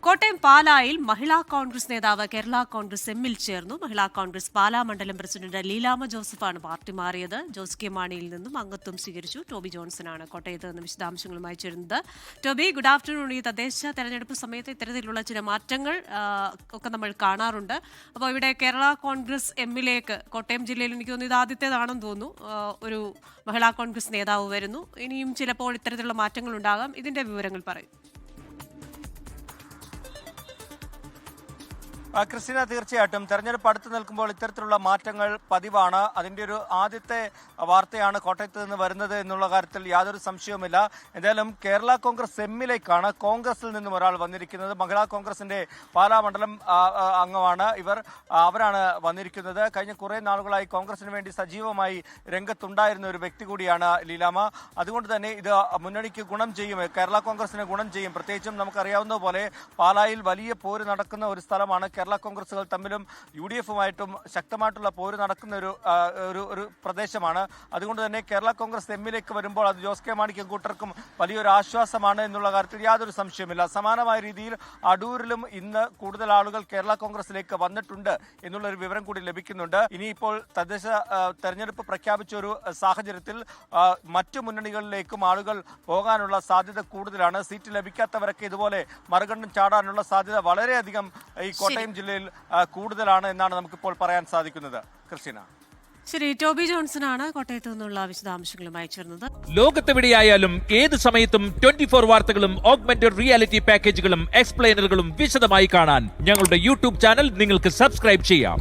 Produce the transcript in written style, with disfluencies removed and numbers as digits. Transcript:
കോട്ടയം പാലായിൽ മഹിളാ കോൺഗ്രസ് നേതാവ് കേരള കോൺഗ്രസ് എമ്മിൽ ചേർന്നു. മഹിളാ കോൺഗ്രസ് പാലാ മണ്ഡലം പ്രസിഡന്റ് ലീലാമ്മ ജോസഫാണ് പാർട്ടി മാറിയത്. ജോസ് കെ മാണിയിൽ നിന്നും അംഗത്വം സ്വീകരിച്ചു. ടോബി ജോൺസനാണ് കോട്ടയത്ത് നിന്ന് വിശദാംശങ്ങളുമായി ചേരുന്നത്. Toby, good afternoon. ഈ തദ്ദേശ തെരഞ്ഞെടുപ്പ് സമയത്ത് ഇത്തരത്തിലുള്ള ചില മാറ്റങ്ങൾ ഒക്കെ നമ്മൾ കാണാറുണ്ട്. അപ്പോൾ ഇവിടെ കേരള കോൺഗ്രസ് എമ്മിലേക്ക് കോട്ടയം ജില്ലയിൽ എനിക്ക് തോന്നുന്നു ഇത് ആദ്യത്തേതാണെന്ന് തോന്നുന്നു ഒരു മഹിളാ കോൺഗ്രസ് നേതാവ് വരുന്നു. ഇനിയും ചിലപ്പോൾ ഇത്തരത്തിലുള്ള മാറ്റങ്ങൾ ഉണ്ടാകാം. ഇതിന്റെ വിവരങ്ങൾ പറയും. ക്രിസ്റ്റീന, തീർച്ചയായിട്ടും തെരഞ്ഞെടുപ്പ് അടുത്ത് നിൽക്കുമ്പോൾ ഇത്തരത്തിലുള്ള മാറ്റങ്ങൾ പതിവാണ്. അതിൻ്റെ ഒരു ആദ്യത്തെ വാർത്തയാണ് കോട്ടയത്ത് നിന്ന് വരുന്നത് എന്നുള്ള കാര്യത്തിൽ യാതൊരു സംശയവുമില്ല. എന്തായാലും കേരള കോൺഗ്രസ് എമ്മിലേക്കാണ് കോൺഗ്രസിൽ നിന്നും ഒരാൾ വന്നിരിക്കുന്നത്. മഹിളാ കോൺഗ്രസിന്റെ പാലാ മണ്ഡലം അംഗമാണ് അവരാണ് വന്നിരിക്കുന്നത്. കഴിഞ്ഞ കുറേ നാളുകളായി കോൺഗ്രസിന് വേണ്ടി സജീവമായി രംഗത്തുണ്ടായിരുന്ന ഒരു വ്യക്തി കൂടിയാണ് ലീലാമ്മ. അതുകൊണ്ട് തന്നെ ഇത് മുന്നണിക്ക് ഗുണം ചെയ്യും, കേരള കോൺഗ്രസിന് ഗുണം ചെയ്യും. പ്രത്യേകിച്ചും നമുക്കറിയാവുന്ന പോലെ പാലായിൽ വലിയ പോര് നടക്കുന്ന ഒരു സ്ഥലമാണ്. കേരള കോൺഗ്രസുകൾ തമ്മിലും UDF-ഉമായിട്ടും ശക്തമായിട്ടുള്ള പോര് നടക്കുന്ന ഒരു പ്രദേശമാണ്. അതുകൊണ്ട് തന്നെ കേരള കോൺഗ്രസ് എമ്മിലേക്ക് വരുമ്പോൾ അത് ജോസ് കെ മാണിക്കും കൂട്ടർക്കും വലിയൊരു ആശ്വാസമാണ് എന്നുള്ള കാര്യത്തിൽ യാതൊരു സംശയമില്ല. സമാനമായ രീതിയിൽ അടൂരിലും ഇന്ന് കൂടുതൽ ആളുകൾ കേരള കോൺഗ്രസിലേക്ക് വന്നിട്ടുണ്ട് എന്നുള്ളൊരു വിവരം കൂടി ലഭിക്കുന്നുണ്ട്. ഇനിയിപ്പോൾ തദ്ദേശ തെരഞ്ഞെടുപ്പ് പ്രഖ്യാപിച്ച ഒരു സാഹചര്യത്തിൽ മറ്റു മുന്നണികളിലേക്കും ആളുകൾ പോകാനുള്ള സാധ്യത കൂടുതലാണ്. സീറ്റ് ലഭിക്കാത്തവരൊക്കെ ഇതുപോലെ മറുകണ്ഠം ചാടാനുള്ള സാധ്യത വളരെയധികം ഈ കോട്ടയം ജില്ലയിൽ കൂടുതലാണ് എന്നാണ് നമുക്കിപ്പോൾ പറയാൻ സാധിക്കുന്നത്. ക്രിസ്റ്റീന, ശരി. ടോബി ജോൺസൺ ആണ് കോട്ടയത്ത് നിന്നുള്ള വിശദാംശങ്ങളുമായി ചേർന്നത്. ലോകത്തെവിടെയായാലും ഏത് സമയത്തും 24 വാർത്തകളും ഓഗ്മെന്റഡ് റിയാലിറ്റി പാക്കേജുകളും എക്സ്പ്ലെയിനറുകളും വിശദമായി കാണാൻ ഞങ്ങളുടെ YouTube ചാനൽ നിങ്ങൾക്ക് സബ്സ്ക്രൈബ് ചെയ്യാം.